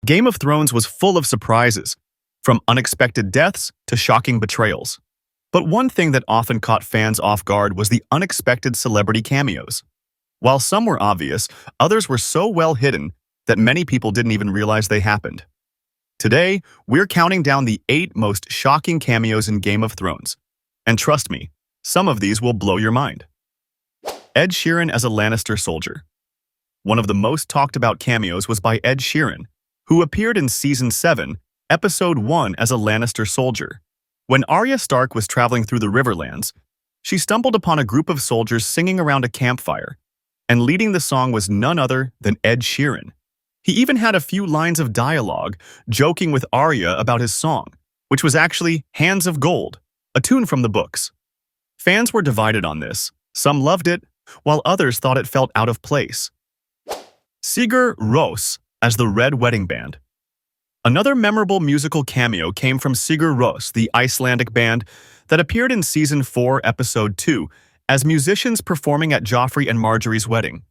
Game of Thrones was full of surprises, from unexpected deaths to shocking betrayals. But one thing that often caught fans off guard was the unexpected celebrity cameos. While some were obvious, others were so well hidden that many people didn't even realize they happened. Today, we're counting down the 8 most shocking cameos in Game of Thrones. And trust me, some of these will blow your mind. Ed Sheeran as a Lannister soldier. One of the most talked about cameos was by Ed Sheeran, who appeared in Season 7, Episode 1 as a Lannister soldier. When Arya Stark was traveling through the Riverlands, she stumbled upon a group of soldiers singing around a campfire, and leading the song was none other than Ed Sheeran. He even had a few lines of dialogue, joking with Arya about his song, which was actually Hands of Gold, a tune from the books. Fans were divided on this. Some loved it, while others thought it felt out of place. Sigur Rós as the Red Wedding Band. Another memorable musical cameo came from Sigur Rós, the Icelandic band that appeared in Season 4, Episode 2, as musicians performing at Joffrey and Marjorie's wedding.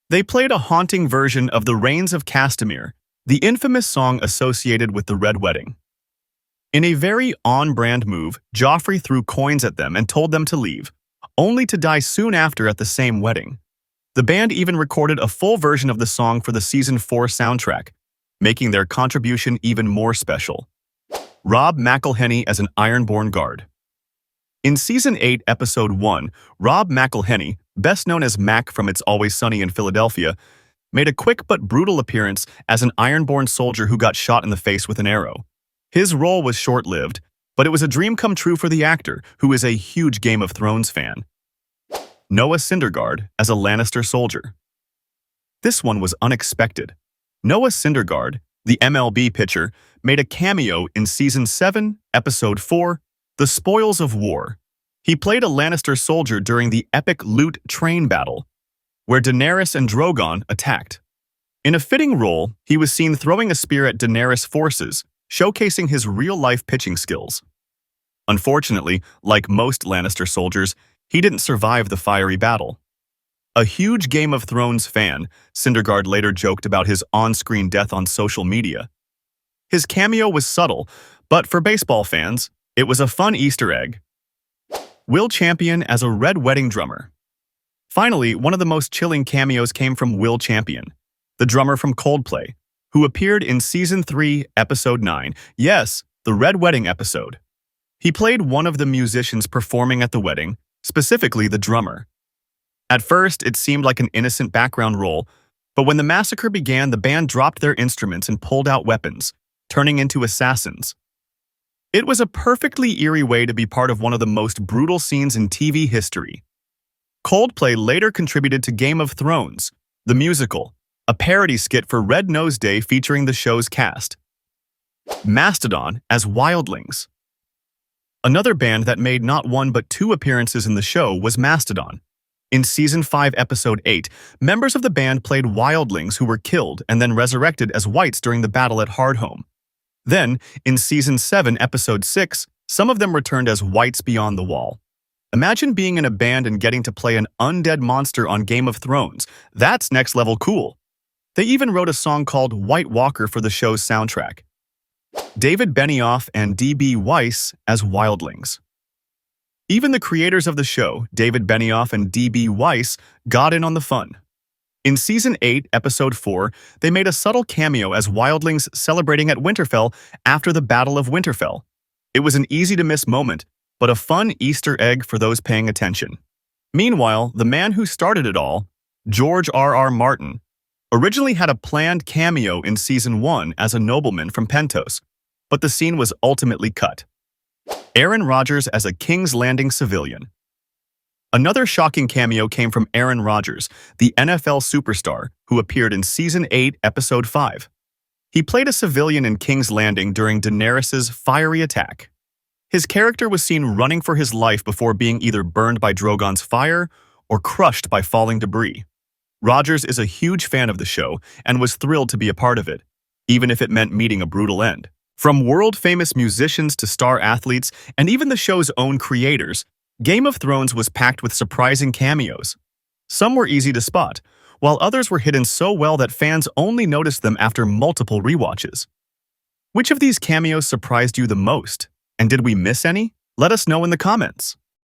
They played a haunting version of the Rains of Castamere, the infamous song associated with the Red Wedding. In a very on-brand move, Joffrey threw coins at them and told them to leave, only to die soon after at the same wedding. The band even recorded a full version of the song for the Season 4 soundtrack, making their contribution even more special. Rob McElhenney as an Ironborn Guard. In Season 8, Episode 1, Rob McElhenney, best known as Mac from It's Always Sunny in Philadelphia, made a quick but brutal appearance as an Ironborn soldier who got shot in the face with an arrow. His role was short-lived, but it was a dream come true for the actor, who is a huge Game of Thrones fan. Noah Syndergaard as a Lannister soldier. This one was unexpected. Noah Syndergaard, the MLB pitcher, made a cameo in Season 7, Episode 4, The Spoils of War. He played a Lannister soldier during the epic Loot train battle, where Daenerys and Drogon attacked. In a fitting role, he was seen throwing a spear at Daenerys' forces, showcasing his real-life pitching skills. Unfortunately, like most Lannister soldiers, he didn't survive the fiery battle. A huge Game of Thrones fan, Syndergaard later joked about his on-screen death on social media. His cameo was subtle, but for baseball fans, it was a fun Easter egg. Will Champion as a Red Wedding drummer. Finally, one of the most chilling cameos came from Will Champion, the drummer from Coldplay, who appeared in Season 3, Episode 9, yes, the Red Wedding episode. He played one of the musicians performing at the wedding, specifically the drummer. At first, it seemed like an innocent background role, but when the massacre began, the band dropped their instruments and pulled out weapons, turning into assassins. It was a perfectly eerie way to be part of one of the most brutal scenes in TV history. Coldplay later contributed to Game of Thrones, the musical, a parody skit for Red Nose Day featuring the show's cast. Mastodon as Wildlings. Another band that made not 1 but 2 appearances in the show was Mastodon. In Season 5, Episode 8, members of the band played wildlings who were killed and then resurrected as wights during the battle at Hardhome. Then, in Season 7, Episode 6, some of them returned as wights beyond the wall. Imagine being in a band and getting to play an undead monster on Game of Thrones. That's next-level cool. They even wrote a song called White Walker for the show's soundtrack. David Benioff and D.B. Weiss as wildlings. Even the creators of the show, David Benioff and D.B. Weiss, got in on the fun. In Season 8, Episode 4, they made a subtle cameo as wildlings celebrating at Winterfell after the Battle of Winterfell. It was an easy-to-miss moment, but a fun Easter egg for those paying attention. Meanwhile, the man who started it all, George R.R. Martin, originally had a planned cameo in Season 1 as a nobleman from Pentos, but the scene was ultimately cut. Aaron Rodgers as a King's Landing civilian. Another shocking cameo came from Aaron Rodgers, the NFL superstar, who appeared in Season 8, Episode 5. He played a civilian in King's Landing during Daenerys' fiery attack. His character was seen running for his life before being either burned by Drogon's fire or crushed by falling debris. Rodgers is a huge fan of the show and was thrilled to be a part of it, even if it meant meeting a brutal end. From world-famous musicians to star athletes and even the show's own creators, Game of Thrones was packed with surprising cameos. Some were easy to spot, while others were hidden so well that fans only noticed them after multiple rewatches. Which of these cameos surprised you the most? And did we miss any? Let us know in the comments.